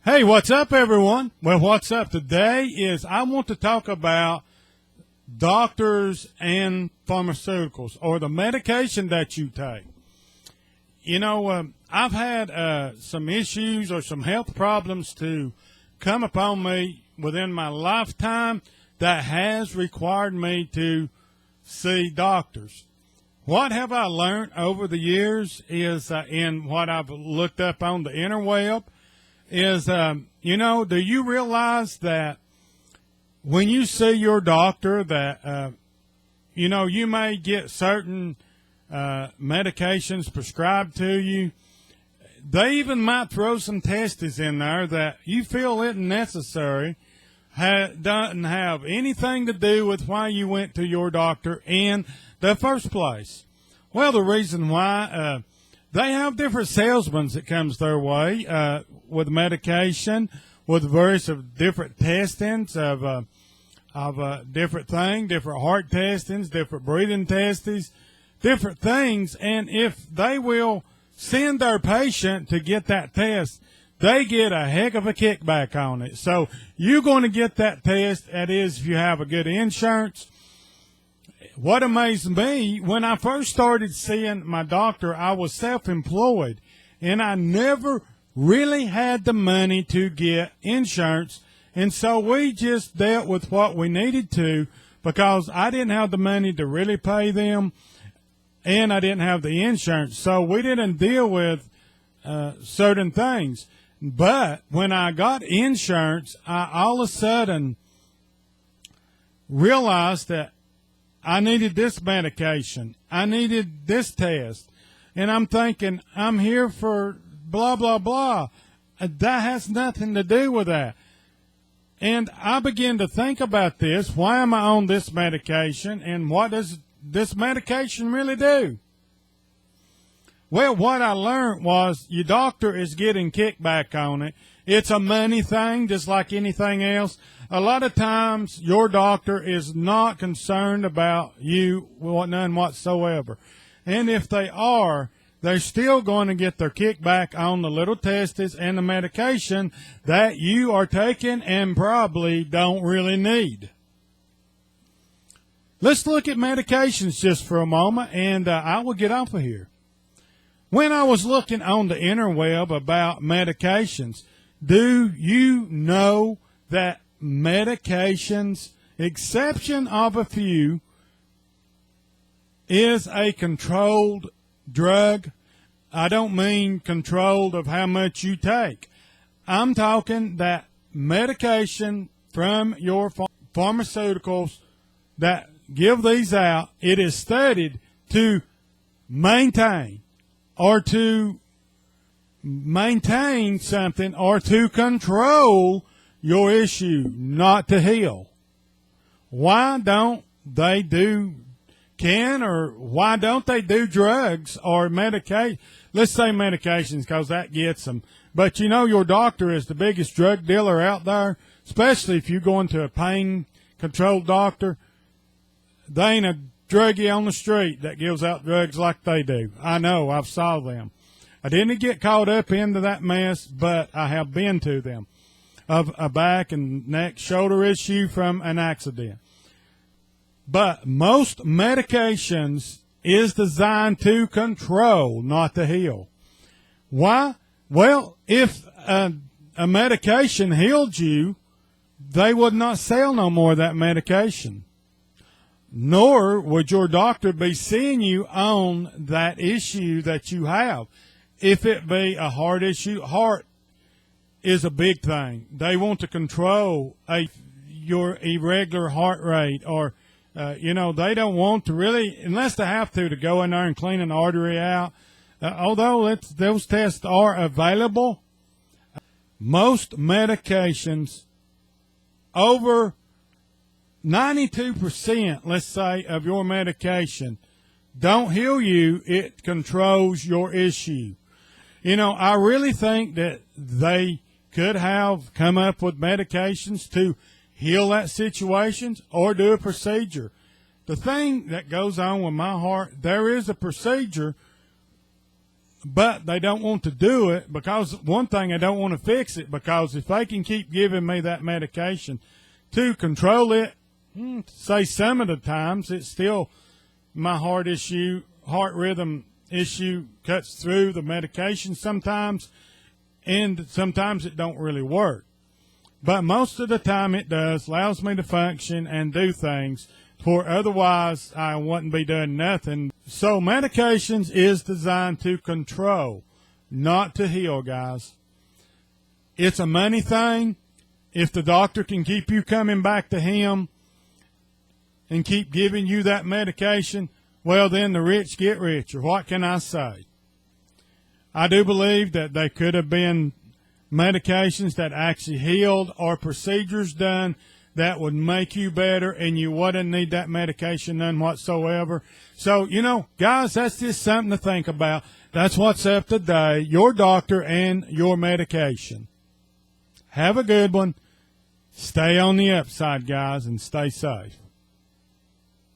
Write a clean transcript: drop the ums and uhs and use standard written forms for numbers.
Hey, what's up, everyone? Well, what's up today is I want to talk about doctors and pharmaceuticals or the medication that you take. I've had some issues or some health problems to come upon me within my lifetime that has required me to see doctors. What have I learned over the years is in what I've looked up on the interweb is, do you realize that when you see your doctor that, you may get certain medications prescribed to you. They even might throw some tests in there that you feel isn't necessary, doesn't have anything to do with why you went to your doctor in the first place. Well, the reason why, they have different salesmen that comes their way with medication, with various of different testings of different things, different heart testings, different breathing testings, different things. And if they will send their patient to get that test, they get a heck of a kickback on it. So you're going to get that test. That is, if you have a good insurance. What amazed me, when I first started seeing my doctor, I was self-employed, and I never really had the money to get insurance, and so we just dealt with what we needed to because I didn't have the money to really pay them, and I didn't have the insurance, so we didn't deal with certain things. But when I got insurance, I all of a sudden realized that I needed this medication. I needed this test. And I'm thinking, I'm here for blah, blah, blah. That has nothing to do with that. And I began to think about this. Why am I on this medication? And what does this medication really do? Well, what I learned was your doctor is getting kickback on it. It's a money thing, just like anything else. A lot of times your doctor is not concerned about you, none whatsoever. And if they are, they're still going to get their kickback on the little tests and the medication that you are taking and probably don't really need. Let's look at medications just for a moment, and I will get off of here. When I was looking on the interweb about medications, do you know that medications, exception of a few, is a controlled drug? I don't mean controlled of how much you take. I'm talking that medication from your pharmaceuticals that give these out, it is studied to maintain something or to control your issue, not to heal. Why don't they do drugs or medication? Let's say medications, because that gets them. But your doctor is the biggest drug dealer out there, especially if you go into a pain control doctor. They ain't a druggie on the street that gives out drugs like they do. I know, I've saw them. I didn't get caught up into that mess, but I have been to them, of a back and neck, shoulder issue from an accident. But most medications is designed to control, not to heal. Why? Well, if a medication healed you, they would not sell no more of that medication. Nor would your doctor be seeing you on that issue that you have. If it be a heart issue, heart is a big thing. They want to control your irregular heart rate, or they don't want to really, unless they have to go in there and clean an artery out. Although those tests are available, most medications, over 92%, let's say, of your medication don't heal you. It controls your issue. I really think that they could have come up with medications to heal that situation or do a procedure. The thing that goes on with my heart, there is a procedure but they don't want to do it because, one thing, they don't want to fix it, because if they can keep giving me that medication to control it, say some of the times it's still my heart rhythm issue cuts through the medication sometimes, and sometimes it don't really work. But most of the time it does, allows me to function and do things, for otherwise I wouldn't be doing nothing. So medications is designed to control, not to heal, guys. It's a money thing. If the doctor can keep you coming back to him and keep giving you that medication, well, then the rich get richer. What can I say? I do believe that there could have been medications that actually healed, or procedures done that would make you better, and you wouldn't need that medication none whatsoever. So, guys, that's just something to think about. That's what's up today, your doctor and your medication. Have a good one. Stay on the upside, guys, and stay safe.